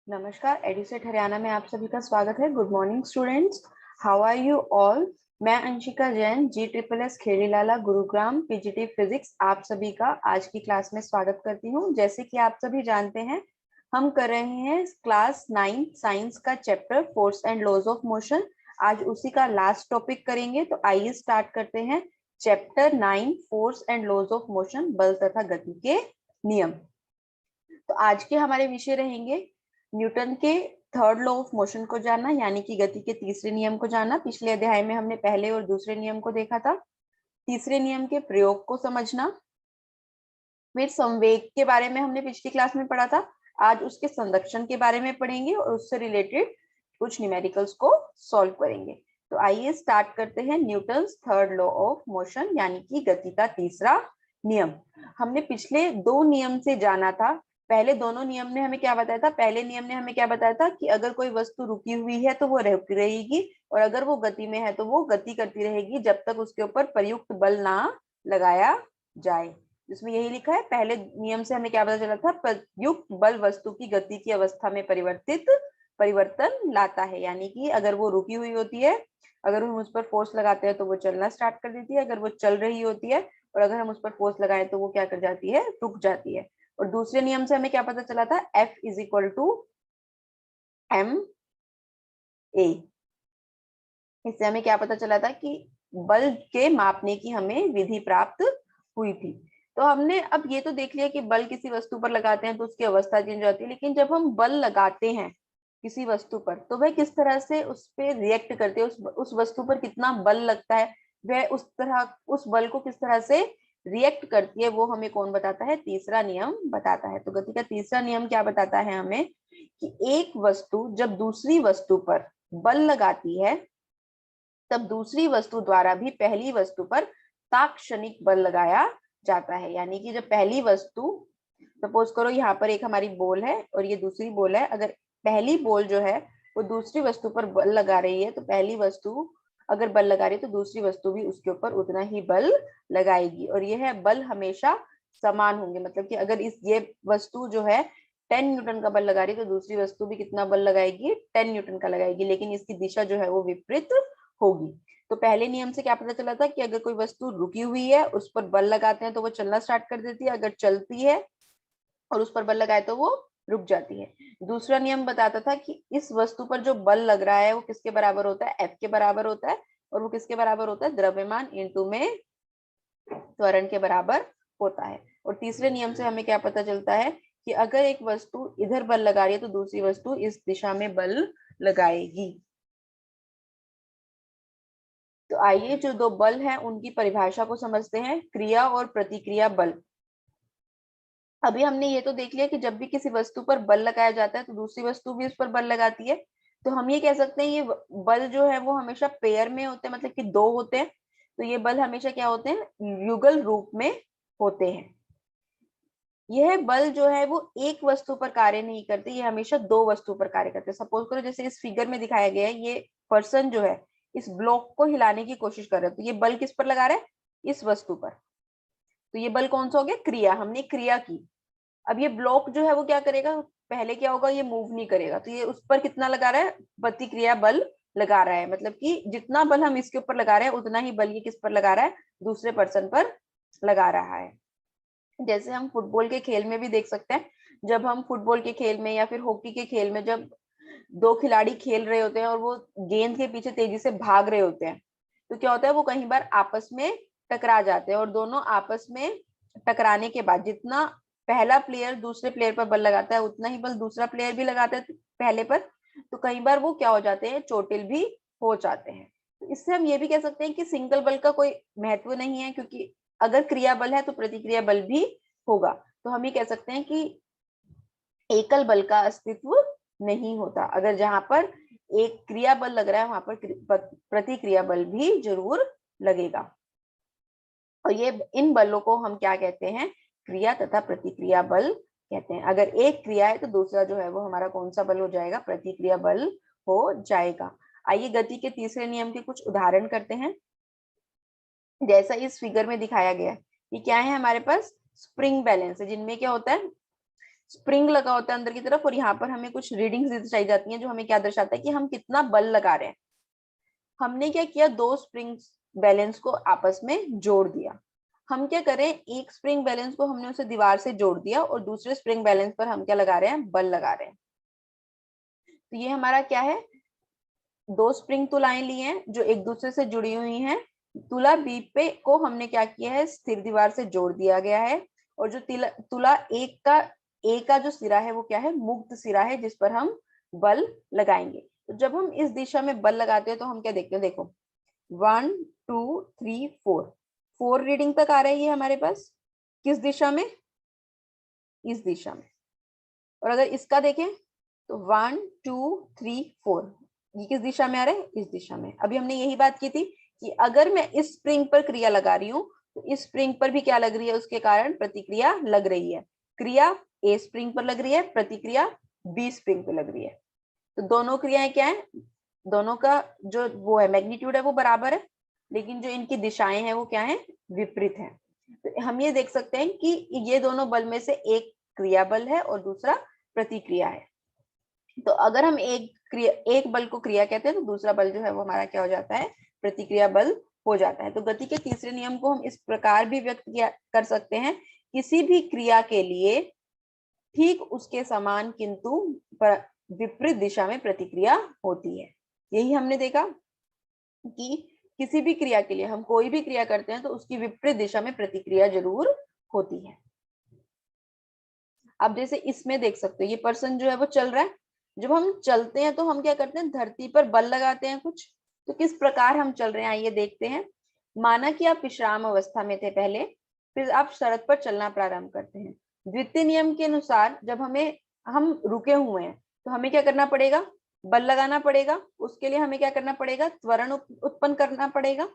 नमस्कार, एडुसेट हरियाणा में आप सभी का स्वागत है। Good morning students, how are you all. मैं Anshika Jain, GSSS Kherilala, Gurugram, PGT physics आप सभी का आज की क्लास में स्वागत करती हूँ। जैसे कि आप सभी जानते हैं, हम कर रहे हैं क्लास 9 साइंस का chapter force and laws of motion. आज उसी का लास्ट टॉपिक करेंगे, तो आइए स्टार्ट करते हैं। Chapter 9 force and laws of motion, बल तथा गति के नियम। तो आज के हमारे विषय रहेंगे न्यूटन के थर्ड लॉ ऑफ मोशन को जानना, यानी कि गति के तीसरे नियम को जानना। पिछले अध्याय में हमने पहले और दूसरे नियम को देखा था। तीसरे नियम के प्रयोग को समझना, फिर संवेग के बारे में हमने पिछली क्लास में पढ़ा था। आज उसके संरक्षण के बारे में पढ़ेंगे और उससे रिलेटेड कुछ न्यूमेरिकल्स को सॉल्व करेंगे। तो आइए स्टार्ट करते हैं Newton's third law of motion, यानी कि गति का तीसरा नियम। हमने पिछले दो नियम से जाना था। पहले दोनों नियम ने हमें क्या बताया था? पहले नियम ने हमें क्या बताया था कि अगर कोई वस्तु रुकी हुई है तो वो रुकी रहेगी, और अगर वो गति में है तो वो गति करती रहेगी जब तक उसके ऊपर प्रयुक्त बल ना लगाया जाए। जिसमें यही लिखा है, पहले नियम से हमें क्या पता चला था? प्रयुक्त बल वस्तु की गति की अवस्था में परिवर्तन लाता है, यानी कि अगर वो रुकी हुई होती है, अगर हम उस पर फोर्स लगाते हैं तो वो चलना स्टार्ट कर देती है। अगर वो चल रही होती है और अगर हम उस पर फोर्स लगाएं तो वो क्या कर जाती है? रुक जाती है। और दूसरे नियम से हमें क्या पता चला था? F = ma। इससे हमें क्या पता चला था कि बल के मापने की हमें विधि प्राप्त हुई थी। तो हमने अब ये तो देख लिया कि बल किसी वस्तु पर लगाते हैं तो उसकी अवस्था चेंज हो जाती है, लेकिन जब हम बल लगाते हैं किसी वस्तु पर तो वह किस तरह से उस पर रिएक्ट करते हैं, उस वस्तु पर कितना बल लगता है, वह उस बल को किस तरह से रिएक्ट करती है, वो हमें कौन बताता है? तीसरा नियम बताता है। तो गति का तीसरा नियम क्या बताता है हमें? कि एक वस्तु जब दूसरी वस्तु पर बल लगाती है तब दूसरी वस्तु द्वारा भी पहली वस्तु पर तात्क्षणिक बल लगाया जाता है। यानी कि जब पहली वस्तु, सपोज करो यहाँ पर एक हमारी बॉल है और ये दूसरी बॉल है, अगर पहली बॉल जो है वो दूसरी वस्तु पर बल लगा रही है, तो पहली वस्तु अगर बल लगा रही है तो दूसरी वस्तु भी उसके ऊपर उतना ही बल लगाएगी, और यह बल हमेशा समान होंगे। मतलब कि अगर ये वस्तु जो है 10 न्यूटन का बल लगा रही है तो दूसरी वस्तु भी कितना बल लगाएगी? 10 न्यूटन का लगाएगी, लेकिन इसकी दिशा जो है वो विपरीत होगी। तो पहले नियम से क्या पता चला था कि अगर कोई वस्तु रुकी हुई है, उस पर बल लगाते हैं तो वो चलना स्टार्ट कर देती है, अगर चलती है और उस पर बल लगाए तो वो रुक जाती है। दूसरा नियम बताता था कि इस वस्तु पर जो बल लग रहा है वो किसके बराबर होता है? F के बराबर होता है, और वो किसके बराबर होता है? द्रव्यमान इंटू में त्वरण के बराबर होता है। और तीसरे नियम से हमें क्या पता चलता है कि अगर एक वस्तु इधर बल लगा रही है तो दूसरी वस्तु इस दिशा में बल लगाएगी। तो आइए जो दो बल हैं उनकी परिभाषा को समझते हैं। क्रिया और प्रतिक्रिया बल। अभी हमने ये तो देख लिया कि जब भी किसी वस्तु पर बल लगाया जाता है तो दूसरी वस्तु भी उस पर बल लगाती है। तो हम ये कह सकते हैं ये बल जो है वो हमेशा पेयर में होते हैं, मतलब कि दो होते हैं। तो ये बल हमेशा क्या होते हैं? युगल रूप में होते हैं। यह बल जो है वो एक वस्तु पर कार्य नहीं करते, ये हमेशा दो वस्तु पर कार्य करते हैं। सपोज करो जैसे इस फिगर में दिखाया गया है, ये पर्सन जो है इस ब्लॉक को हिलाने की कोशिश कर रहा है, तो ये बल किस पर लगा रहा है? इस वस्तु पर। तो ये बल कौन सा हो गया? क्रिया। हमने क्रिया की। अब ये ब्लॉक जो है वो क्या करेगा? पहले क्या होगा? ये मूव नहीं करेगा, तो ये उस पर कितना लगा रहा है? प्रतिक्रिया बल लगा रहा है। मतलब कि जितना बल हम इसके ऊपर लगा रहे हैं उतना ही बल ये किस पर लगा रहा है? दूसरे पर्सन पर लगा रहा है। जैसे हम फुटबॉल के खेल में भी देख सकते हैं, जब हम फुटबॉल के खेल में या फिर हॉकी के खेल में जब दो खिलाड़ी खेल रहे होते हैं और वो गेंद के पीछे तेजी से भाग रहे होते हैं, तो क्या होता है? वो कई बार आपस में टकरा जाते हैं, और दोनों आपस में टकराने के बाद जितना पहला प्लेयर दूसरे प्लेयर पर बल लगाता है उतना ही बल दूसरा प्लेयर भी लगाता है पहले पर। तो कई बार वो क्या हो जाते हैं? चोटिल भी हो जाते हैं। तो इससे हम ये भी कह सकते हैं कि सिंगल बल का कोई महत्व नहीं है, क्योंकि अगर क्रिया बल है तो प्रतिक्रिया बल भी होगा। तो हम ये कह सकते हैं कि एकल बल का अस्तित्व नहीं होता। अगर जहां पर एक क्रिया बल लग रहा है वहां पर प्रतिक्रिया बल भी जरूर लगेगा। और ये इन बलों को हम क्या कहते हैं? क्रिया तथा प्रतिक्रिया बल कहते हैं। अगर एक क्रिया है तो दूसरा जो है वो हमारा कौन सा बल हो जाएगा? प्रतिक्रिया बल हो जाएगा। आइए गति के तीसरे नियम के कुछ उदाहरण करते हैं। जैसा इस फिगर में दिखाया गया है, ये क्या है? हमारे पास स्प्रिंग बैलेंस है, जिनमें क्या होता है? स्प्रिंग लगा होता है अंदर की तरफ, और यहाँ पर हमें कुछ रीडिंग्स दर्शाई जाती हैं जो हमें क्या दर्शाता है कि हम कितना बल लगा रहे हैं। हमने क्या किया, दो स्प्रिंग बैलेंस को आपस में जोड़ दिया। हम क्या करें, एक स्प्रिंग बैलेंस को हमने उसे दीवार से जोड़ दिया और दूसरे स्प्रिंग बैलेंस पर हम क्या लगा रहे हैं, बल लगा रहे हैं। तो ये हमारा क्या है, दो स्प्रिंग तुलाएं ली हैं जो एक दूसरे से जुड़ी हुई हैं। तुला बी पे को हमने क्या किया है, स्थिर दीवार से जोड़ दिया गया है, और जो तुला एक का जो सिरा है वो क्या है, मुक्त सिरा है जिस पर हम बल लगाएंगे। तो जब हम इस दिशा में बल लगाते हैं तो हम क्या देखते हैं, देखो 1 2 3 4, 4 रीडिंग तक आ रही है हमारे पास। किस दिशा में, इस दिशा में। और अगर इसका देखें तो 1 2 3 4, ये किस दिशा में आ रहा है, इस दिशा में। अभी हमने यही बात की थी कि अगर मैं इस स्प्रिंग पर क्रिया लगा रही हूँ तो इस स्प्रिंग पर भी क्या लग रही है, उसके कारण प्रतिक्रिया लग रही है। क्रिया ए स्प्रिंग पर लग रही है, प्रतिक्रिया बी स्प्रिंग पर लग रही है। तो दोनों क्रियाएं क्या है, दोनों का जो वो है मैग्नीट्यूड है वो बराबर है, लेकिन जो इनकी दिशाएं हैं वो क्या है, विपरीत है। तो हम ये देख सकते हैं कि ये दोनों बल में से एक क्रिया बल है और दूसरा प्रतिक्रिया है। तो अगर हम एक बल को क्रिया कहते हैं तो दूसरा बल जो है वो हमारा क्या हो जाता है, प्रतिक्रिया बल हो जाता है। तो गति के तीसरे नियम को हम इस प्रकार भी व्यक्त कर सकते हैं, किसी भी क्रिया के लिए ठीक उसके समान किंतु विपरीत दिशा में प्रतिक्रिया होती है। यही हमने देखा कि किसी भी क्रिया के लिए हम कोई भी क्रिया करते हैं तो उसकी विपरीत दिशा में प्रतिक्रिया जरूर होती है। अब जैसे इसमें देख सकते हो ये पर्सन जो है वो चल रहा है। जब हम चलते हैं तो हम क्या करते हैं, धरती पर बल लगाते हैं कुछ। तो किस प्रकार हम चल रहे हैं आइए देखते हैं। माना कि आप विश्राम अवस्था में थे पहले, फिर आप सड़क पर चलना प्रारंभ करते हैं। द्वितीय नियम के अनुसार जब हम रुके हुए हैं तो हमें क्या करना पड़ेगा, बल लगाना पड़ेगा। उसके लिए हमें क्या करना पड़ेगा, त्वरण उत्पन्न करना पड़ेगा।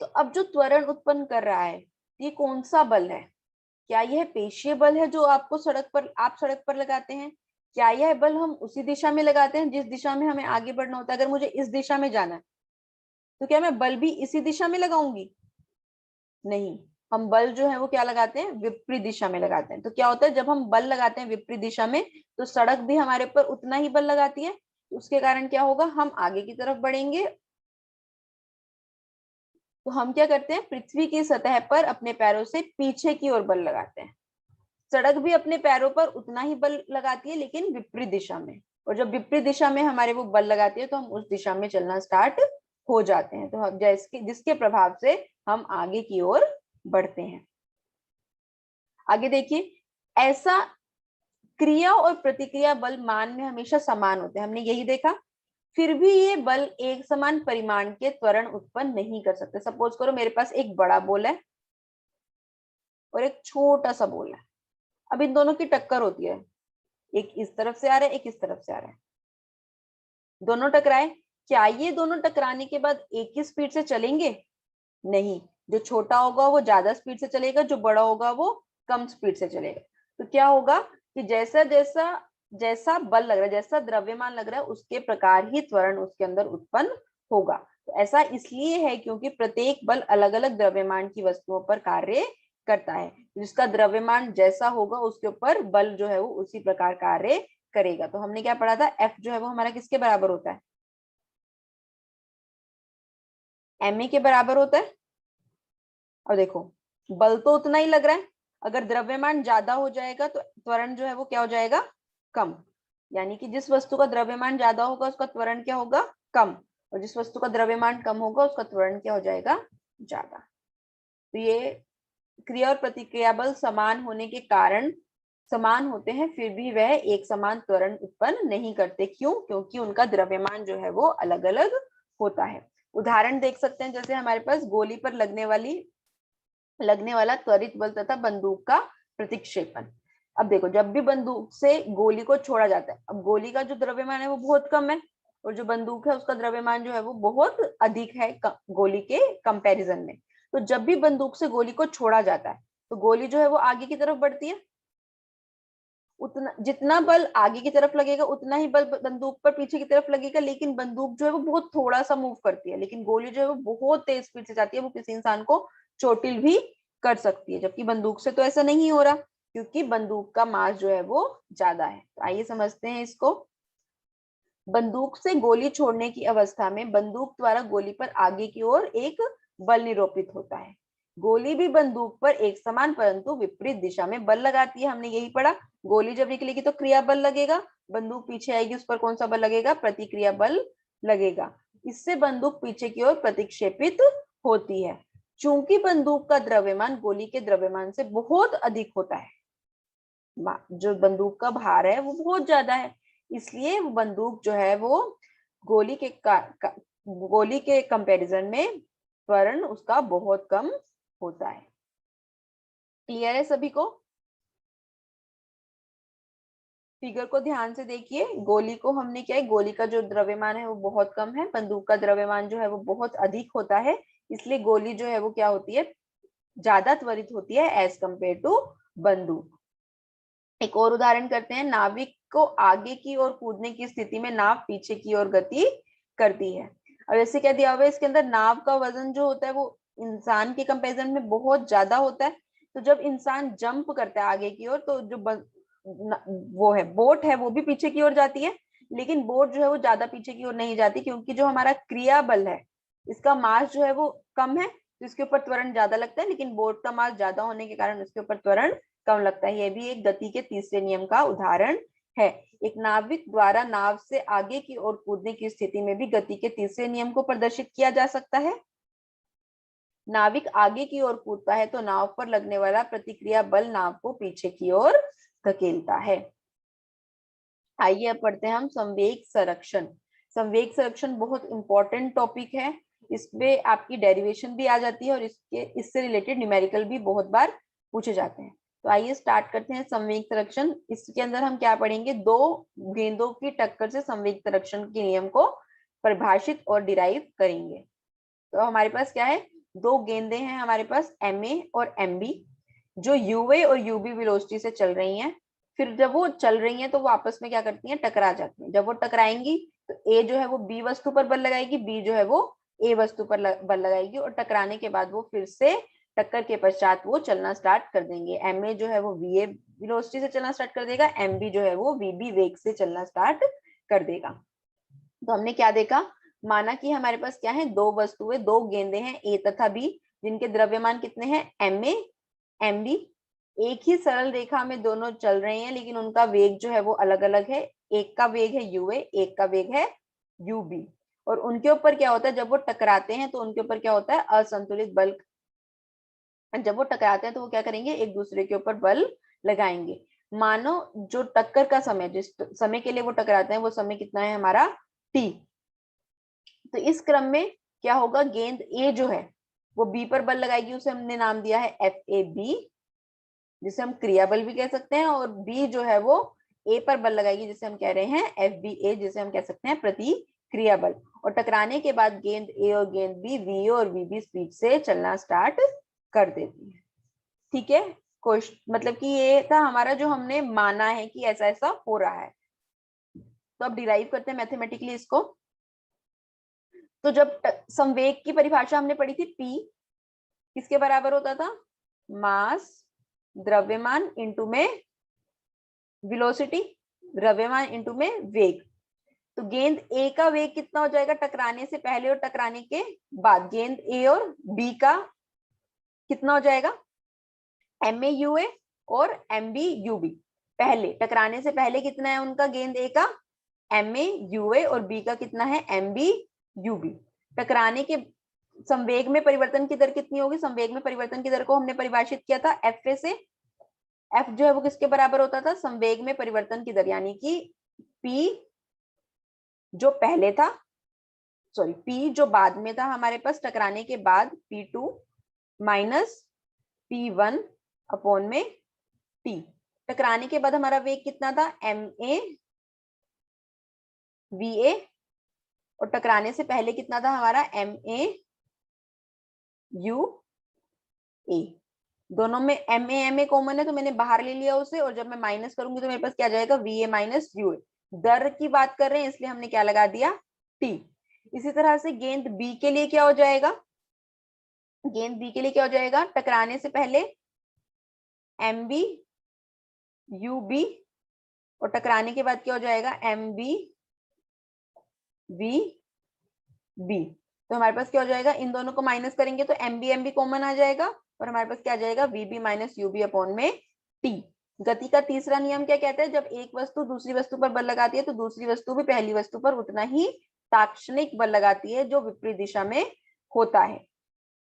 तो अब जो त्वरण उत्पन्न कर रहा है ये कौन सा बल है, क्या यह पेशीय बल है जो आप सड़क पर लगाते हैं, क्या यह बल हम उसी दिशा में लगाते हैं जिस दिशा में हमें आगे बढ़ना होता है। अगर मुझे इस दिशा में जाना है तो क्या मैं बल भी इसी दिशा में लगाऊंगी, नहीं। हम बल जो है वो क्या लगाते हैं, विपरीत दिशा में लगाते हैं। तो क्या होता है, जब हम बल लगाते हैं विपरीत दिशा में तो सड़क भी हमारे ऊपर उतना ही बल लगाती है। उसके कारण क्या होगा, हम आगे की तरफ बढ़ेंगे। तो हम क्या करते हैं, पृथ्वी की सतह पर अपने पैरों से पीछे की ओर बल लगाते हैं। सड़क भी अपने पैरों पर उतना ही बल लगाती है लेकिन विपरीत दिशा में। और जब विपरीत दिशा में हमारे वो बल लगाती है तो हम उस दिशा में चलना स्टार्ट हो जाते हैं। तो हम जिसके प्रभाव से हम आगे की ओर बढ़ते हैं। आगे देखिए, ऐसा क्रिया और प्रतिक्रिया बल मान में हमेशा समान होते हैं, हमने यही देखा। फिर भी ये बल एक समान परिमाण के त्वरण उत्पन्न नहीं कर सकते। सपोज करो मेरे पास एक बड़ा बॉल है और एक छोटा सा बॉल है। अब इन दोनों की टक्कर होती है, एक इस तरफ से आ रहा है, एक इस तरफ से आ रहा है। दोनों टकराए, क्या ये दोनों टकराने के बाद एक ही स्पीड से चलेंगे, नहीं। जो छोटा होगा वो ज्यादा स्पीड से चलेगा, जो बड़ा होगा वो कम स्पीड से चलेगा। तो क्या होगा कि जैसा जैसा जैसा बल लग रहा है, जैसा द्रव्यमान लग रहा है, उसके प्रकार ही त्वरण उसके अंदर उत्पन्न होगा। तो ऐसा इसलिए है क्योंकि प्रत्येक बल अलग अलग द्रव्यमान की वस्तुओं पर कार्य करता है। जिसका द्रव्यमान जैसा होगा उसके ऊपर बल जो है वो उसी प्रकार कार्य करेगा। तो हमने क्या पढ़ा था, एफ जो है वो हमारा किसके बराबर होता है, ma के बराबर होता है। और देखो बल तो उतना ही लग रहा है, अगर द्रव्यमान ज्यादा हो जाएगा तो त्वरण जो है वो क्या हो जाएगा, कम। यानी कि जिस वस्तु का द्रव्यमान ज्यादा होगा उसका त्वरण क्या होगा, कम। और जिस वस्तु का द्रव्यमान कम होगा उसका त्वरण क्या हो जाएगा, ज्यादा। तो ये क्रिया और प्रतिक्रिया बल समान होने के कारण समान होते हैं, फिर भी वह एक समान त्वरण उत्पन्न नहीं करते। क्यों, क्योंकि उनका द्रव्यमान जो है वो अलग अलग होता है। उदाहरण देख सकते हैं, जैसे हमारे पास गोली पर लगने वाला त्वरित बल तथा बंदूक का प्रतिक्षेपण। अब देखो, जब भी बंदूक से गोली को छोड़ा जाता है, अब गोली का जो द्रव्यमान है वो बहुत कम है और जो बंदूक है उसका द्रव्यमान जो है वो बहुत अधिक है गोली के कंपैरिजन में। तो जब भी बंदूक से गोली को छोड़ा जाता है तो गोली जो है वो आगे की तरफ बढ़ती है। उतना जितना बल आगे की तरफ लगेगा उतना ही बल बंदूक पर पीछे की तरफ लगेगा। लेकिन बंदूक जो है वो बहुत थोड़ा सा मूव करती है, लेकिन गोली जो है वो बहुत तेज स्पीड से जाती है, वो किसी इंसान को चोटिल भी कर सकती है। जबकि बंदूक से तो ऐसा नहीं हो रहा। क्योंकि बंदूक का मास जो है वो ज्यादा है। तो आइए समझते हैं इसको। बंदूक से गोली छोड़ने की अवस्था में बंदूक द्वारा गोली पर आगे की ओर एक बल निरूपित होता है। गोली भी बंदूक पर एक समान परंतु विपरीत दिशा में बल लगाती है। हमने यही पढ़ा, गोली जब निकलेगी तो क्रिया बल लगेगा, बंदूक पीछे आएगी उस पर कौन सा बल लगेगा, प्रतिक्रिया बल लगेगा। इससे बंदूक पीछे की ओर प्रतिक्षेपित होती है। चूंकि बंदूक का द्रव्यमान गोली के द्रव्यमान से बहुत अधिक होता है, जो बंदूक का भार है वो बहुत ज्यादा है, इसलिए वो बंदूक जो है वो गोली के गोली के कंपैरिजन में त्वरण उसका बहुत कम होता है। क्लियर है सभी को? फिगर को ध्यान से देखिए। गोली को हमने क्या है, गोली का जो द्रव्यमान है वो बहुत कम है, बंदूक का द्रव्यमान जो है वो बहुत अधिक होता है, इसलिए गोली जो है वो क्या होती है, ज्यादा त्वरित होती है एज कंपेयर टू बंदूक। एक और उदाहरण करते हैं। नाविक को आगे की ओर कूदने की स्थिति में नाव पीछे की ओर गति करती है। और ऐसे क्या दिया हुआ है इसके अंदर, नाव का वजन जो होता है वो इंसान के कंपैरिजन में बहुत ज्यादा होता है। तो जब इंसान जंप करता है आगे की ओर तो जो वो है बोट है वो भी पीछे की ओर जाती है, लेकिन बोट जो है वो ज्यादा पीछे की ओर नहीं जाती, क्योंकि जो हमारा क्रिया बल है इसका मास जो है वो कम है, तो इसके ऊपर त्वरण ज्यादा लगता है, लेकिन बोट का मास ज्यादा होने के कारण उसके ऊपर त्वरण कम लगता है। यह भी एक गति के तीसरे नियम का उदाहरण है। एक नाविक द्वारा नाव से आगे की ओर कूदने की स्थिति में भी गति के तीसरे नियम को प्रदर्शित किया जा सकता है। नाविक आगे की ओर कूदता है तो नाव पर लगने वाला प्रतिक्रिया बल नाव को पीछे की ओर धकेलता है। आइए अब पढ़ते हैं हम संवेग संरक्षण। संवेग संरक्षण बहुत इंपॉर्टेंट टॉपिक है, इसमें आपकी डेरिवेशन भी आ जाती है और इससे रिलेटेड न्यूमेरिकल भी बहुत बार पूछे जाते हैं। तो आइए स्टार्ट करते हैं संवेग संरक्षण। इसके अंदर हम क्या पढ़ेंगे, दो गेंदों की टक्कर से संवेग संरक्षण के नियम को परिभाषित और डिराइव करेंगे। तो हमारे पास क्या है, दो गेंदे हैं हमारे पास MA और MB, जो UA और UB वेलोसिटी से चल रही हैं। फिर जब वो चल रही हैं तो वो आपस में क्या करती हैं, टकरा जाती हैं। जब वो टकराएंगी तो A जो है वो B वस्तु पर बल लगाएगी, B जो है वो A वस्तु पर बल लगाएगी, और टकराने के बाद वो फिर से टक्कर के पश्चात वो चलना स्टार्ट कर देंगे। MA जो है वो VA वेलोसिटी से चलना स्टार्ट कर देगा, MB जो है वो VB वेग से चलना स्टार्ट कर देगा। तो हमने क्या देखा, माना कि हमारे पास क्या है, दो वस्तुएं, दो गेंदे हैं A तथा B, जिनके द्रव्यमान कितने हैं, MA MB। एक ही सरल रेखा में दोनों चल रहे हैं, लेकिन उनका वेग जो है वो अलग अलग है। एक का वेग है UA, एक का वेग है UB। और उनके ऊपर क्या होता है, जब वो टकराते हैं तो उनके ऊपर क्या होता है, असंतुलित बल। जब वो टकराते हैं तो वो क्या करेंगे, एक दूसरे के ऊपर बल लगाएंगे। मानो जो टक्कर का समय, जिस समय के लिए वो टकराते हैं वो समय कितना है हमारा T। तो इस क्रम में क्या होगा, गेंद A जो है वो B पर बल लगाएगी, उसे हमने नाम दिया है FAB, जिसे हम क्रिया बल भी कह सकते हैं। और B जो है वो A पर बल लगाएगी, जिसे हम कह रहे हैं FBA, जिसे हम कह सकते हैं प्रतिक्रिया बल। और टकराने के बाद गेंद A और गेंद B VA और VB स्पीड से चलना स्टार्ट कर देती है। ठीक है, क्वेश्चन मतलब कि ये था हमारा जो हमने माना है कि ऐसा ऐसा हो रहा है। तो अब डिराइव करते हैं मैथमेटिकली इसको। तो जब संवेग की परिभाषा हमने पढ़ी थी, P किसके बराबर होता था, मास द्रव्यमान इंटू में वेलोसिटी, द्रव्यमान इंटू में वेग। तो गेंद A का वेग कितना हो जाएगा, टकराने से पहले और टकराने के बाद, गेंद A और B का कितना हो जाएगा, MA UA और MB UB। पहले टकराने से पहले कितना है उनका, गेंद A का MA UA और B का कितना है, MB UB। टकराने के संवेग में परिवर्तन की दर कितनी होगी, संवेग में परिवर्तन की दर को हमने परिभाषित किया था FA से। F जो है वो किसके बराबर होता था, संवेग में परिवर्तन की दर, यानी कि P जो पहले था, सॉरी P जो बाद में था हमारे पास टकराने के बाद, P2 माइनस P1 अपॉन में T। टकराने के बाद हमारा वेग कितना था, MA VA, और टकराने से पहले कितना था हमारा, MA UA। दोनों में MA कॉमन है तो मैंने बाहर ले लिया उसे, और जब मैं माइनस करूंगी तो मेरे पास क्या जाएगा, VA माइनस UA। दर की बात कर रहे हैं इसलिए हमने क्या लगा दिया, T। इसी तरह से गेंद B के लिए क्या हो जाएगा, गेंद B के लिए क्या हो जाएगा, टकराने से पहले MB यू बी, और टकराने के बाद क्या हो जाएगा, एम बी वी बी। तो हमारे पास क्या हो जाएगा, इन दोनों को माइनस करेंगे तो एम बी कॉमन आ जाएगा, और हमारे पास क्या आ जाएगा, V B minus U B upon में टी। गति का तीसरा नियम क्या कहता है, जब एक वस्तु दूसरी वस्तु पर बल लगाती है तो दूसरी वस्तु भी पहली वस्तु पर उतना ही ताक्षणिक बल लगाती है जो विपरीत दिशा में होता है।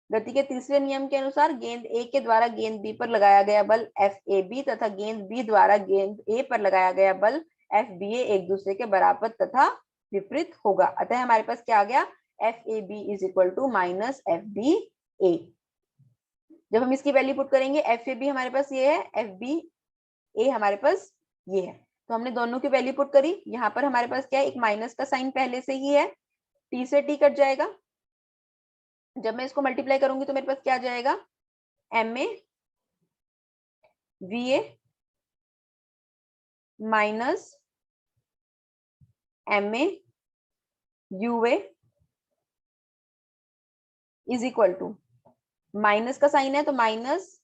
गति के तीसरे नियम के अनुसार गेंद ए के द्वारा गेंद बी पर लगाया गया बल एफ ए बी तथा गेंद बी द्वारा गेंद ए पर लगाया गया बल एफ बी ए एक दूसरे के बराबर तथा विपरीत होगा। अतः हमारे पास क्या आ गया, F A B is equal to minus F B A. जब हम इसकी वैल्यू पुट करेंगे, एफ ए बी हमारे पास ये है, एफ बी ए हमारे पास ये है, तो हमने दोनों की वैल्यू पुट करी। यहाँ पर हमारे पास क्या है, एक माइनस का साइन पहले से ही है, टी से टी कट जाएगा। जब मैं इसको मल्टीप्लाई करूंगी तो मेरे पास क्या आ जाएगा, M A V A minus M A U A is equal to, minus का साइन है तो minus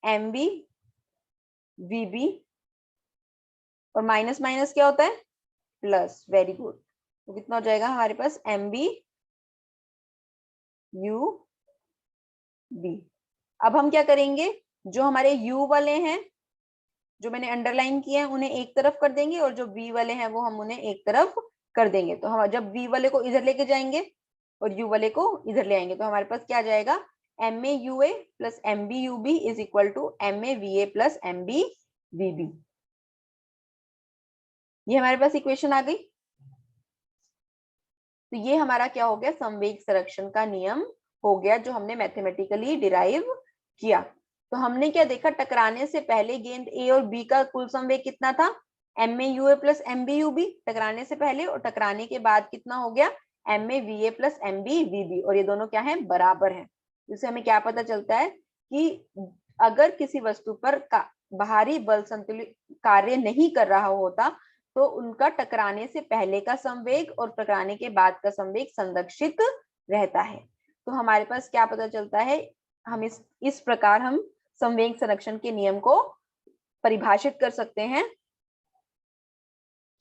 M B V B, और माइनस माइनस क्या होता है, प्लस। Very good. तो कितना हो जाएगा हमारे पास, एम बी यू बी। अब हम क्या करेंगे, जो हमारे u वाले हैं जो मैंने अंडरलाइन किए हैं उन्हें एक तरफ कर देंगे, और जो v वाले हैं वो हम उन्हें एक तरफ कर देंगे। तो हम जब v वाले को इधर लेके जाएंगे और u वाले को इधर ले आएंगे तो हमारे पास क्या आ जाएगा, M A U A plus M B U B is equal to M A V A plus M B V B. ये हमारे पास इक्वेशन आ गई। तो ये हमारा क्या हो गया, संवेग संरक्षण का नियम हो गया जो हमने मैथमेटिकली डिराइव किया। तो हमने क्या देखा, टकराने से पहले गेंद ए और बी का कुल संवेग कितना था, M A U A plus M B U B टकराने से पहले, और टकराने के बाद कितना हो गया, M A V A plus M B V B, और ये दोनों क्या है, बराबर है। इससे हमें क्या पता चलता है कि अगर किसी वस्तु पर बाहरी बल संतुलित कार्य नहीं कर रहा होता तो उनका टकराने से पहले का संवेग और टकराने के बाद का संवेग संरक्षित रहता है। तो हमारे पास क्या पता चलता है, हम इस प्रकार हम संवेग संरक्षण के नियम को परिभाषित कर सकते हैं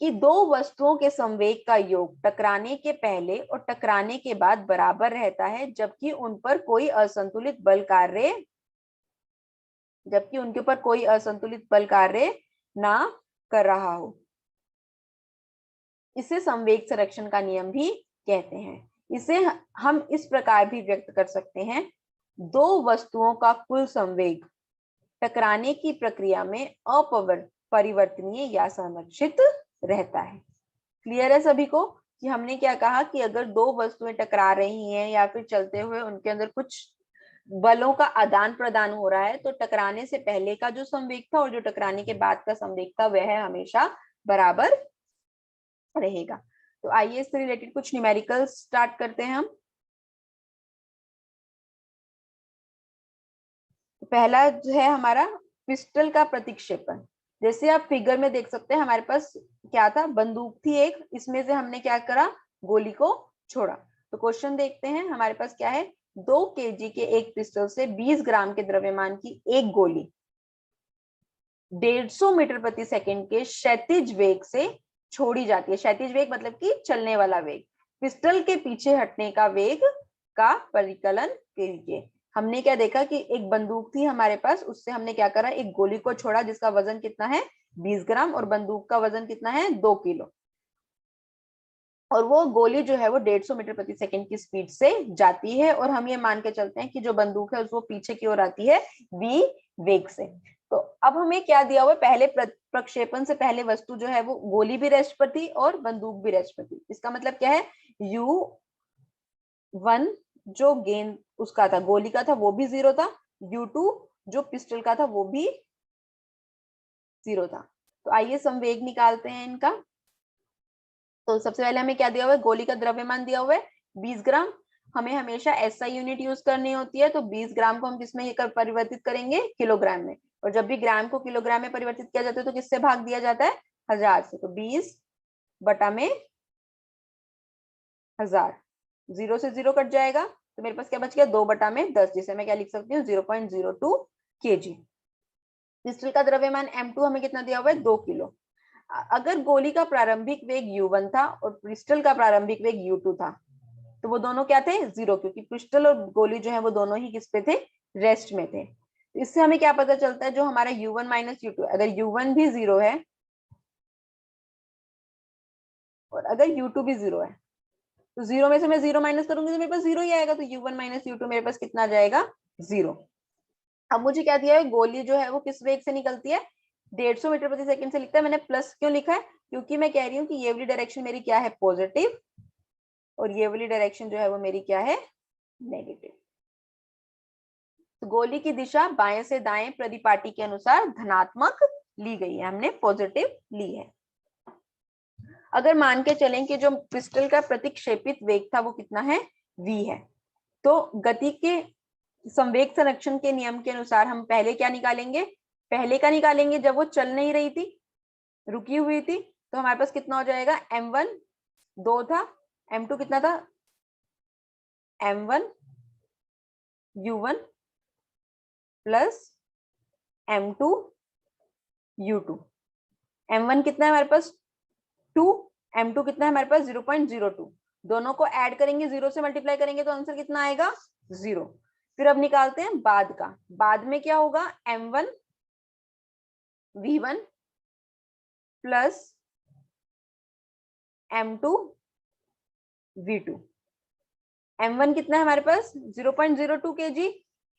कि दो वस्तुओं के संवेग का योग टकराने के पहले और टकराने के बाद बराबर रहता है, जबकि उन पर कोई असंतुलित बल कार्य ना कर रहा हो। इसे संवेग संरक्षण का नियम भी कहते हैं। इसे हम इस प्रकार भी व्यक्त कर सकते हैं, दो वस्तुओं का कुल संवेग टकराने की प्रक्रिया में अपरिवर्तनीय या संरक्षित रहता है। क्लियर है सभी को कि हमने क्या कहा कि अगर दो वस्तुएं टकरा रही हैं या फिर चलते हुए उनके अंदर कुछ बलों का आदान प्रदान हो रहा है तो टकराने से पहले का जो संवेग था और जो टकराने के बाद का संवेग था वह हमेशा बराबर रहेगा। तो आइए इससे रिलेटेड कुछ न्यूमेरिकल स्टार्ट करते हैं हम। पहला जो है हमारा पिस्टल का प्रतिक्षेपण। जैसे आप फिगर में देख सकते हैं हमारे पास क्या था, बंदूक थी एक, इसमें से हमने क्या करा, गोली को छोड़ा। तो क्वेश्चन देखते हैं हमारे पास क्या है, 2 kg के एक पिस्टल से 20 ग्राम के द्रव्यमान की एक गोली 150 मीटर प्रति सेकंड के क्षैतिज वेग से छोड़ी जाती है। क्षैतिज वेग मतलब कि चलने वाला वेग। पिस्टल के पीछे हटने का वेग का परिकलन कीजिए। हमने क्या देखा कि एक बंदूक थी हमारे पास, उससे हमने क्या करा, एक गोली को छोड़ा जिसका वजन कितना है 20 ग्राम और बंदूक का वजन कितना है 2 किलो, और वो गोली जो है वो 150 मीटर प्रति सेकंड की स्पीड से जाती है, और हम ये मान के चलते हैं कि जो बंदूक है वो पीछे की ओर आती है v वेग से। तो अब हमें क्या दिया हुआ है, पहले प्रक्षेपण से पहले वस्तु जो है वो गोली भी रेस्ट पर थी और बंदूक भी रेस्ट पर थी। इसका मतलब क्या है, u1 जो गेंद उसका था, गोली का था, वो भी 0 था, u2 जो पिस्टल का था वो भी 0 था। तो आइए संवेग निकालते हैं इनका। तो सबसे पहले हमें क्या दिया हुआ है, गोली का द्रव्यमान दिया हुआ है 20 ग्राम। हमें हमेशा एसआई यूनिट यूज करनी होती है, तो 20 ग्राम को हम किसमें ये परिवर्तित करेंगे, किलोग्राम में। और जब भी ग्राम को किलोग्राम में परिवर्तित किया जाता है तो किससे भाग दिया जाता है, 1000 से। तो 20 बटा में 1000, 0 से 0 कट जाएगा तो मेरे पास क्या बच गया, 2 बटा में 10, जिसे मैं क्या लिख सकती हूँ 0.02 kg। पिस्टल का द्रव्यमान m2 हमें कितना दिया हुआ है 2 किलो। अगर गोली का प्रारंभिक वेग u1 था और पिस्टल का प्रारंभिक वेग u2 था तो वो दोनों क्या थे 0, क्योंकि पिस्टल और गोली जो है वो दोनों ही किस पे थे रेस्ट में थे। इससे हमें क्या पता चलता है जो हमारा u1 माइनस u2, अगर u1 भी 0 है और अगर u2 भी 0 है तो 0 में से मैं 0 माइनस करूंगी तो मेरे पास 0 ही आएगा, तो u1 माइनस u2 मेरे पास कितना आ जाएगा 0। अब मुझे क्या दिया है, गोली जो है वो किस वेग से निकलती है 150 मीटर प्रति सेकंड से लिखता है। मैंने प्लस क्यों लिखा है, क्योंकि मैं कह रही हूँ कि ये वाली डायरेक्शन मेरी क्या है पॉजिटिव और ये वाली डायरेक्शन जो है वो मेरी क्या है नेगेटिव। तो गोली की दिशा बाएं से दाएं परिपाटी के अनुसार धनात्मक ली गई है, हमने पॉजिटिव ली है। अगर मान के चलें कि जो पिस्टल का प्रतिक्षेपित वेग था वो कितना है v है, तो गति के संवेग संरक्षण के नियम के अनुसार हम पहले क्या निकालेंगे, पहले का निकालेंगे जब वो चल नहीं रही थी, रुकी हुई थी, तो हमारे पास कितना हो जाएगा m1 2 था, m2 कितना था m1 u1 plus m2 u2। m1 कितना है हमारे पास 2, m2 कितना है हमारे पास 0.02, दोनों को ऐड करेंगे 0 से मल्टीप्लाई करेंगे तो आंसर कितना आएगा 0। फिर अब निकालते हैं बाद का, बाद में क्या होगा m1 v1 plus m2 v2। m1 कितना है हमारे पास 0.02 kg,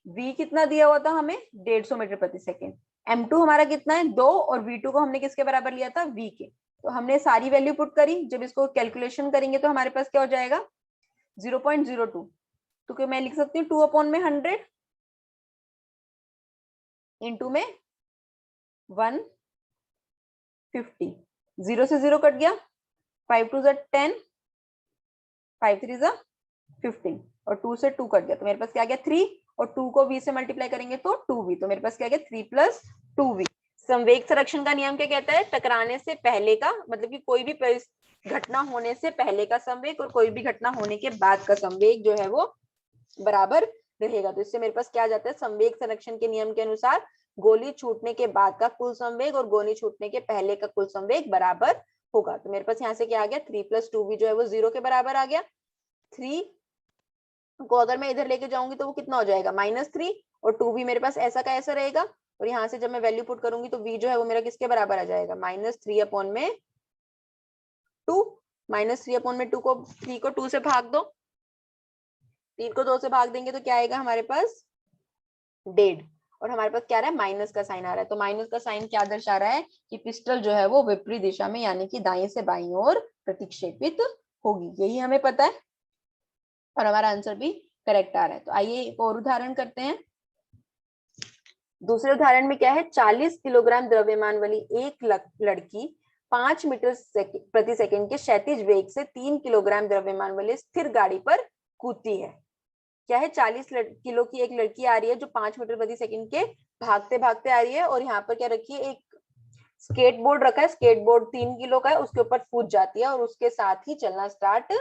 v कितना दिया हुआ था हमें 150 मीटर प्रति सेकेंड, m2 हमारा कितना है 2 और v2 को हमने किसके बराबर लिया था v के। तो हमने सारी वैल्यू पुट करी, जब इसको कैलकुलेशन करेंगे तो हमारे पास क्या हो जाएगा 0.02, तो मैं लिख सकती हूँ 2/100 इंटू में 150, 0 से 0 कट गया, 5 2 10, 5 3 15 और 2 से 2 कट गया तो मेरे पास क्या आ गया 3, और 2 को v से मल्टीप्लाई करेंगे तो 2v, तो मेरे पास क्या आ गया 3 + 2v। संवेग संरक्षण का नियम क्या कहता है, टकराने से पहले का मतलब कि कोई भी घटना होने से पहले का संवेग और कोई भी घटना होने के बाद का संवेग जो है वो बराबर रहेगा। तो इससे मेरे पास क्या आ जाता है, संवेग संरक्षण के नियम के अनुसार गोली छूटने के बाद का कुल संवेग और गोली छूटने के पहले का कुल संवेग बराबर होगा। तो मेरे पास यहाँ से क्या आ गया 3 + 2v जो है वो 0 के बराबर आ गया। 3 को अगर मैं इधर लेके जाऊंगी तो वो कितना हो जाएगा -3, और 2v मेरे पास ऐसा का ऐसा रहेगा, और यहाँ से जब मैं वैल्यू पुट करूंगी तो v जो है वो मेरा किसके बराबर आ जाएगा -3/2, -3/2 को 3 को 2 से भाग दो, 3 को 2 से भाग देंगे तो क्या आएगा हमारे पास 1.5, और हमारे पास क्या आ रहा है माइनस का साइन आ रहा है। तो माइनस का साइन क्या दर्शा रहा है कि पिस्टल जो है वो विपरीत दिशा में यानी कि दाएं से बाईं ओर प्रतिक्षेपित होगी, यही हमें पता है और हमारा आंसर भी करेक्ट आ रहा है। तो आइए एक और उदाहरण करते हैं। दूसरे उदाहरण में क्या है, 40 किलोग्राम द्रव्यमान वाली एक लड़की 5 मीटर प्रति सेकंड के क्षैतिज वेग से 3 किलोग्राम द्रव्यमान वाली स्थिर गाड़ी पर कूदती है। क्या है 40 किलो की एक लड़की आ रही है जो 5 मीटर प्रति सेकंड के भागते भागते आ रही है, और यहाँ पर क्या रखी है एक स्केटबोर्ड रखा है, स्केटबोर्ड 3 किलो का है, उसके ऊपर कूद जाती है और उसके साथ ही चलना स्टार्ट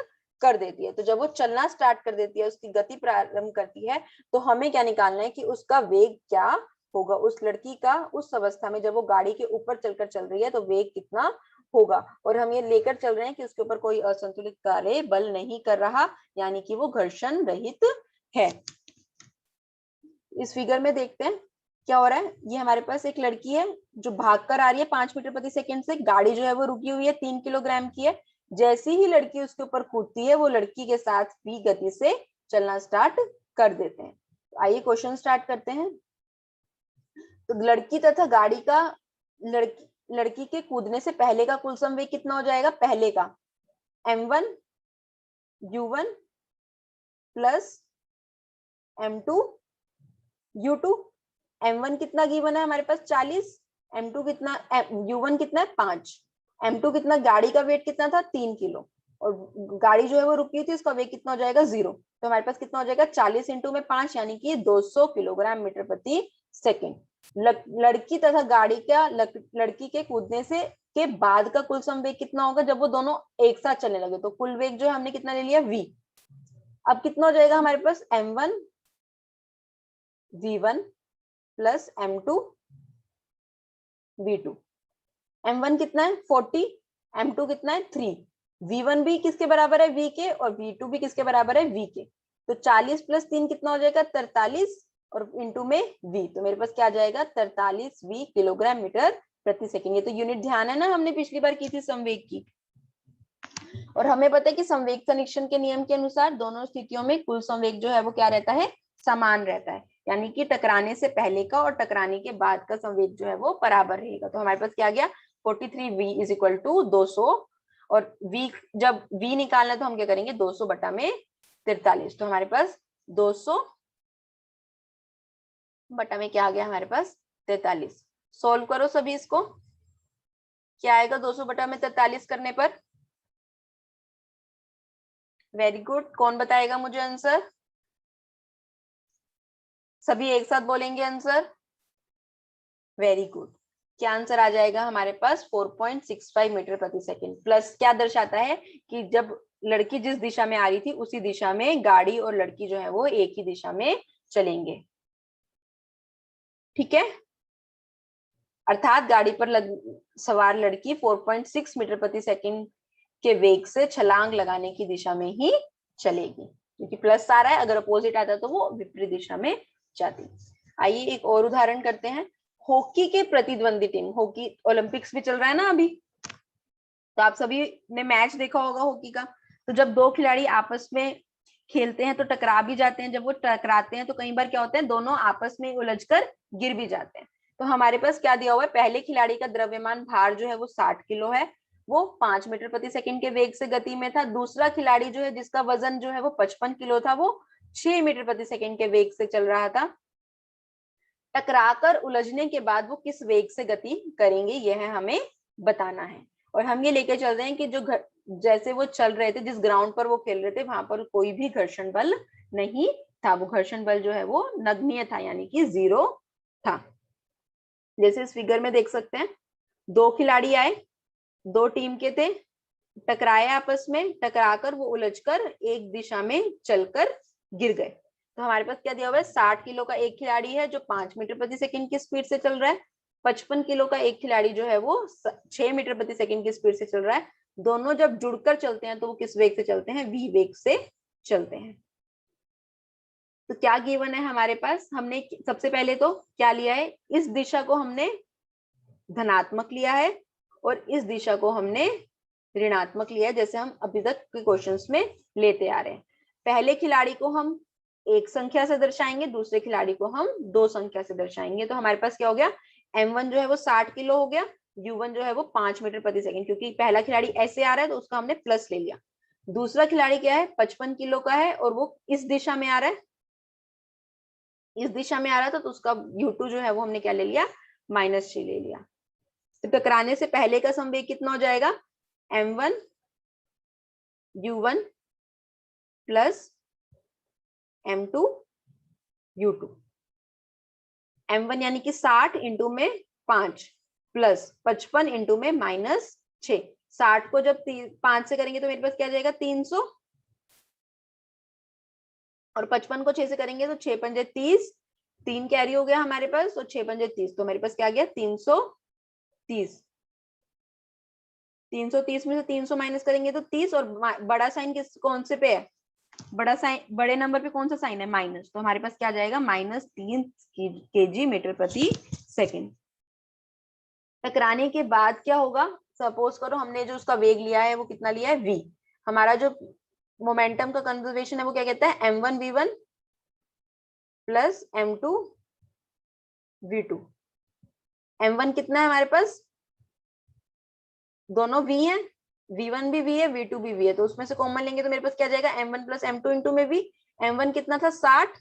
कर देती है। तो जब वो चलना स्टार्ट कर देती है, उसकी गति प्रारंभ करती है, तो हमें क्या निकालना है कि उसका वेग क्या होगा, उस लड़की का उस अवस्था में जब वो गाड़ी के ऊपर चलकर चल रही है तो वेग कितना होगा। और हम ये लेकर चल रहे हैं कि उसके ऊपर कोई असंतुलित कार्य बल नहीं कर रहा, यानी कि वो घर्षण रहित है। इस फिगर में देखते हैं क्या हो रहा है। ये हमारे पास एक लड़की है जो भाग कर आ रही है 5 मीटर प्रति सेकंड से, गाड़ी जो है वो रुकी हुई है 3 किलोग्राम की है। जैसी ही लड़की उसके ऊपर कूदती है वो लड़की के साथ भी गति से चलना स्टार्ट कर देते हैं। तो आइए क्वेश्चन स्टार्ट करते हैं। तो लड़की तथा गाड़ी का लड़की के कूदने से पहले का कुल संवेग कितना हो जाएगा, पहले का m1 u1 plus m2 u2। m1 कितना गिवन है हमारे पास 40, m2 कितना u1 कितना है 5, m2 कितना गाड़ी का वेट कितना था 3 किलो, और गाड़ी जो है वो रुकी थी उसका वेट कितना हो जाएगा 0। तो हमारे पास कितना हो जाएगा 40 इंटू में 5 यानी कि 200 किलोग्राम मीटर प्रति सेकेंड। लड़की तथा गाड़ी का लड़की के कूदने से के बाद का कुल संवेग कितना होगा जब वो दोनों एक साथ चलने लगे, तो कुल वेग जो है हमने कितना ले लिया v। अब कितना हो जाएगा हमारे पास m1 v1 plus m2 v2। m1 कितना है 40, m2 कितना है 3, v1 भी किसके बराबर है v के और v2 भी किसके बराबर है v के। तो 40 + 3 कितना हो जाएगा 43 और इंटू में v, तो मेरे पास क्या आ जाएगा 43 v किलोग्राम मीटर प्रति सेकंड। ये तो यूनिट ध्यान है ना, हमने पिछली बार की थी संवेग की। और हमें पता है कि संवेग सन्निकटन के नियम के अनुसार दोनों स्थितियों में कुल संवेग जो है वो क्या रहता है, समान रहता है, यानी कि टकराने से पहले का और टकराने के बाद का संवेग जो है वो बराबर रहेगा। तो हमारे पास क्या आ गया 43v = 200, और v जब v निकालना है तो हम क्या करेंगे 200 बटा में 43, तो हमारे पास 200 बटा में क्या आ गया हमारे पास 43। सोल्व करो सभी इसको, क्या आएगा 200 बटा में 43 करने पर। वेरी गुड, कौन बताएगा मुझे आंसर, सभी एक साथ बोलेंगे आंसर। वेरी गुड, क्या आंसर आ जाएगा हमारे पास 4.65 मीटर प्रति सेकंड। प्लस क्या दर्शाता है कि जब लड़की जिस दिशा में आ रही थी उसी दिशा में गाड़ी और लड़की जो है वो एक ही दिशा में चलेंगे, ठीक है। अर्थात गाड़ी पर सवार लड़की 4.6 मीटर प्रति सेकंड के वेग से छलांग लगाने की दिशा में ही चलेगी, क्योंकि प्लस आ रहा है, अगर अपोजिट आता तो वो विपरीत दिशा में जाती। आइए एक और उदाहरण करते हैं। हॉकी के प्रतिद्वंदी टीम, हॉकी ओलंपिक्स भी चल रहा है ना अभी, तो आप सभी ने मैच देखा होगा हॉकी का। तो जब दो खिलाड़ी आपस में खेलते हैं तो टकरा भी जाते हैं, जब वो टकराते हैं तो कई बार क्या होता है दोनों आपस में उलझकर गिर भी जाते हैं। तो हमारे पास क्या दिया हुआ है, पहले खिलाड़ी का द्रव्यमान भार जो है वो 60 किलो है, वो 5 मीटर प्रति सेकंड के वेग से गति में था। दूसरा खिलाड़ी जो है जिसका वजन जो है वो 55 किलो था, वो 6 मीटर प्रति सेकंड के वेग से चल रहा था। टकराकर उलझने के बाद वो किस वेग से गति करेंगे यह हमें बताना है। और हम ये लेके चल रहे हैं कि जो जैसे वो चल रहे थे, जिस ग्राउंड पर वो खेल रहे थे वहां पर कोई भी घर्षण बल नहीं था, वो घर्षण बल जो है वो नगण्य था, यानी कि 0 था। जैसे इस फिगर में देख सकते हैं, दो खिलाड़ी आए, दो टीम के थे, टकराए आपस में, टकराकर वो उलझकर एक दिशा में चलकर गिर गए। तो हमारे पास क्या दिया हुआ है, 60 किलो का एक खिलाड़ी है जो 5 मीटर प्रति सेकंड की स्पीड से चल रहा है, 55 किलो का एक खिलाड़ी जो है वो 6 मीटर प्रति सेकंड की स्पीड से चल रहा है। दोनों जब जुड़कर चलते हैं तो वो किस वेग से चलते हैं, v वेग से चलते हैं। तो क्या गिवन है हमारे पास, हमने सबसे पहले तो क्या लिया है, इस दिशा को हमने धनात्मक लिया है और इस दिशा को हमने ऋणात्मक लिया है, जैसे हम अभी तक के क्वेश्चंस में लेते आ रहे हैं। पहले खिलाड़ी को हम एक संख्या से दर्शाएंगे, दूसरे खिलाड़ी को हम 2 संख्या से दर्शाएंगे। तो हमारे पास क्या हो गया, m1 जो है वो 60 किलो हो गया, u1 जो है वो 5 मीटर प्रति सेकंड, क्योंकि पहला खिलाड़ी ऐसे आ रहा है तो उसका हमने प्लस ले लिया। दूसरा खिलाड़ी क्या है 55 किलो का है और वो इस दिशा में आ रहा है, इस दिशा में आ रहा था तो उसका u2 जो है वो हमने क्या ले लिया, -3 ले लिया। तो टकराने से पहले का संवेग कितना हो जाएगा, m1 u1 plus m2 u2। m1 यानी कि 60 इंटू में 5 प्लस 55 इंटू में -6। 60 को जब 5 से करेंगे तो मेरे पास क्या आ जाएगा 300, और 55 को 6 से करेंगे तो 6 पंजे 30, 3 कैरी हो गया हमारे पास, और 6 पंजे 30, तो मेरे पास क्या आ गया 330। 330 में से 300 माइनस करेंगे तो 30, और बड़ा साइन किस कौन से पे है, बड़ा साइन, बड़े नंबर पे कौन सा साइन है, माइनस, तो हमारे पास क्या आ जाएगा -3 kg मीटर प्रति सेकंड। टकराने के बाद क्या होगा, सपोज करो हमने जो उसका वेग लिया है वो कितना लिया है v, हमारा जो मोमेंटम का कंजर्वेशन है वो क्या कहता है m1 v1 plus m2 v2। m1 कितना है हमारे पास, दोनों v है, v1 भी v है, v2 भी v है, तो उसमें से कॉमन लेंगे तो मेरे पास क्या आ जाएगा m1 प्लस m2 इंटू में v। m1 कितना था 60,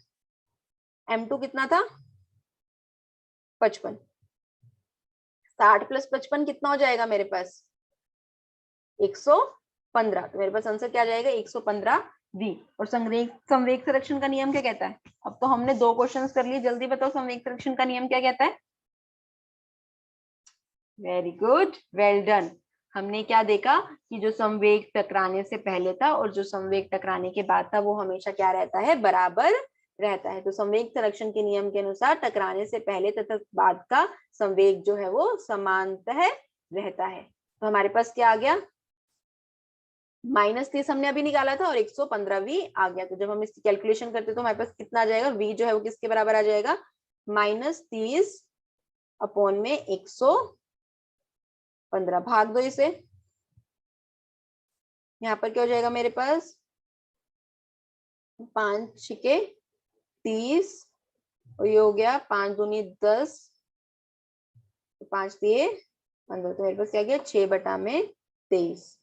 m2 कितना था 55, 60 प्लस 55 कितना हो जाएगा मेरे पास 115, तो मेरे पास आंसर क्या आ जाएगा 115 v। और संवेग संरक्षण का नियम क्या कहता है, अब तो हमने 2 क्वेश्चंस कर लिए, जल्दी बताओ संवेग संरक्षण का नियम क्या कहता है। Very good, well done. हमने क्या देखा कि जो संवेग टकराने से पहले था और जो संवेग टकराने के बाद था वो हमेशा क्या रहता है, बराबर रहता है। तो संवेग संरक्षण के नियम के अनुसार टकराने से पहले तथा बाद का संवेग जो है वो समानतः रहता है। तो हमारे पास क्या आ गया, -30 हमने अभी निकाला था और 115v आ गया। तो जब हम इसकी कैलकुलेशन करते तो हमारे पास कितना आ जाएगा, v जो है वो किसके बराबर आ जाएगा, -30 अपॉन में 115, भाग दो इसे, यहाँ पर क्या हो जाएगा मेरे पास, 5 छिके 30 और ये हो गया 5 दूनी 10, 5 दिए 15, तो मेरे पास क्या गया 6/23।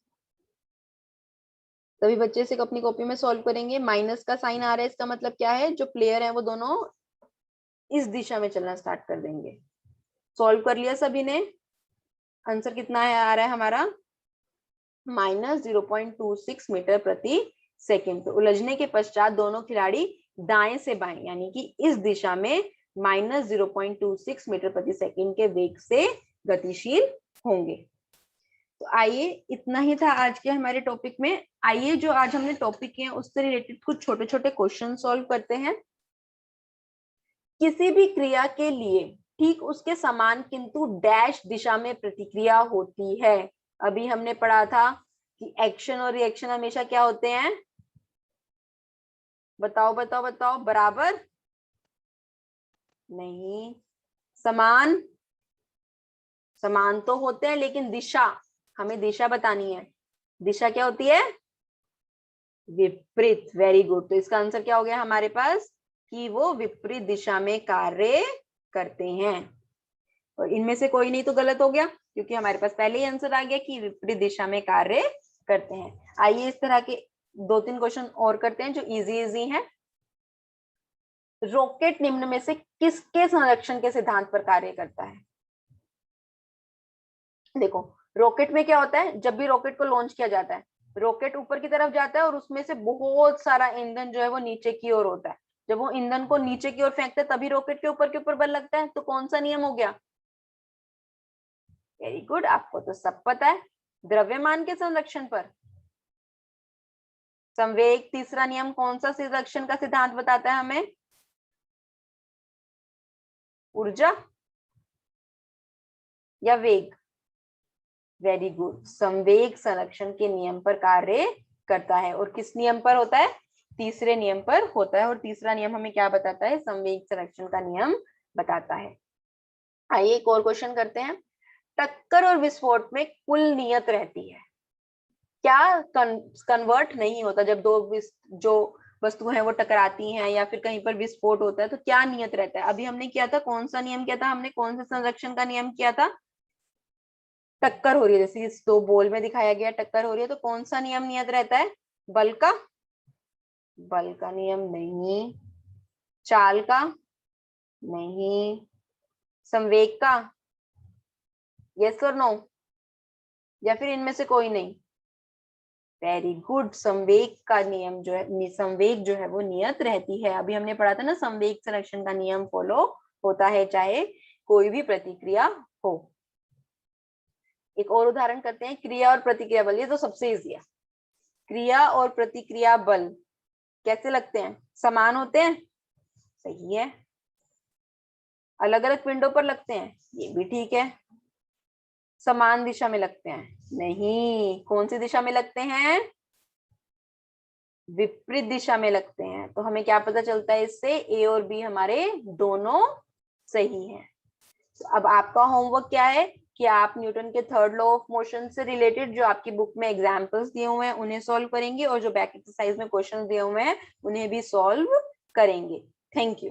तभी बच्चे से अपनी कॉपी में सॉल्व करेंगे। माइनस का साइन आ रहा है, इसका मतलब क्या है, जो प्लेयर है वो दोनों इस दिशा में चलना स्टार्ट कर देंगे। सॉल्व कर लिया सभी ने, आंसर कितना है आ रहा है हमारा, -0.26 मीटर प्रति सेकंड। तो उलझने के पश्चात दोनों खिलाड़ी दाएं से बाएं यानी कि इस दिशा में -0.26 मीटर प्रति सेकंड के वेग से गतिशील होंगे। तो आइए, इतना ही था आज के हमारे टॉपिक में। आइए जो आज हमने टॉपिक किए उससे रिलेटेड कुछ छोटे छोटे क्वेश्चन सॉल्व करते हैं। किसी भी क्रिया के लिए ठीक उसके समान किंतु डैश दिशा में प्रतिक्रिया होती है। अभी हमने पढ़ा था कि एक्शन और रिएक्शन हमेशा क्या होते हैं, बताओ बताओ बताओ, बराबर नहीं, समान, समान तो होते हैं लेकिन दिशा, हमें दिशा बतानी है। दिशा क्या होती है, विपरीत। Very good. तो इसका आंसर क्या हो गया हमारे पास, कि वो विपरीत दिशा में कार्य करते हैं। और इनमें से कोई नहीं तो गलत हो गया, क्योंकि हमारे पास पहले ही आंसर आ गया कि विपरीत दिशा में कार्य करते हैं। आइए इस तरह के 2-3 क्वेश्चन और करते हैं जो इजी इजी हैं। रॉकेट निम्न में से किसके संरक्षण के सिद्धांत पर कार्य करता है। देखो, रॉकेट में क्या होता है, जब भी रॉकेट को लॉन्च किया जाता है, रॉकेट ऊपर की तरफ जाता है और उसमें से बहुत सारा ईंधन जो है वो नीचे की ओर होता है। जब वो ईंधन को नीचे की ओर फेंकते हैं तभी रॉकेट के ऊपर बल लगता है। तो कौन सा नियम हो गया, वेरी गुड, आपको तो सब पता है, द्रव्यमान के संरक्षण पर संवेग। तीसरा नियम कौन सा संरक्षण का सिद्धांत बताता है हमें, ऊर्जा या वेग, वेरी गुड, संवेग संरक्षण के नियम पर कार्य करता है। और किस नियम पर होता है, तीसरे नियम पर होता है। और तीसरा नियम हमें क्या बताता है, संवेग संरक्षण का नियम बताता है। आइए एक और क्वेश्चन करते हैं। टक्कर और विस्फोट में कुल नियत रहती है, क्या कन्वर्ट नहीं होता जब दो जो वस्तु है वो टकराती हैं या फिर कहीं पर विस्फोट होता है, तो क्या नियत रहता है। अभी हमने किया था, कौन सा नियम किया था हमने, कौन सा संरक्षण का नियम किया था, टक्कर हो रही है, जैसे इस 2 बॉल में दिखाया गया टक्कर हो रही है, तो कौन सा नियम नियत रहता है, बल का, बल का नियम नहीं, चाल का नहीं, संवेग का, यस और नो, या फिर इनमें से कोई नहीं, वेरी गुड, संवेग का नियम जो है, संवेग जो है वो नियत रहती है। अभी हमने पढ़ा था ना, संवेग संरक्षण का नियम फॉलो होता है चाहे कोई भी प्रतिक्रिया हो। एक और उदाहरण करते हैं, क्रिया और प्रतिक्रिया बल, ये तो सबसे इजी है। क्रिया और प्रतिक्रिया बल कैसे लगते हैं, समान होते हैं, सही है। अलग अलग पिंडों पर लगते हैं, ये भी ठीक है। समान दिशा में लगते हैं, नहीं, कौन सी दिशा में लगते हैं, विपरीत दिशा में लगते हैं। तो हमें क्या पता चलता है इससे, ए और बी हमारे दोनों सही हैं। तो अब आपका होमवर्क क्या है कि आप न्यूटन के थर्ड लॉ ऑफ मोशन से रिलेटेड जो आपकी बुक में एग्जांपल्स दिए हुए हैं उन्हें सॉल्व करेंगे, और जो बैक एक्सरसाइज में क्वेश्चन दिए हुए हैं उन्हें भी सॉल्व करेंगे। Thank you.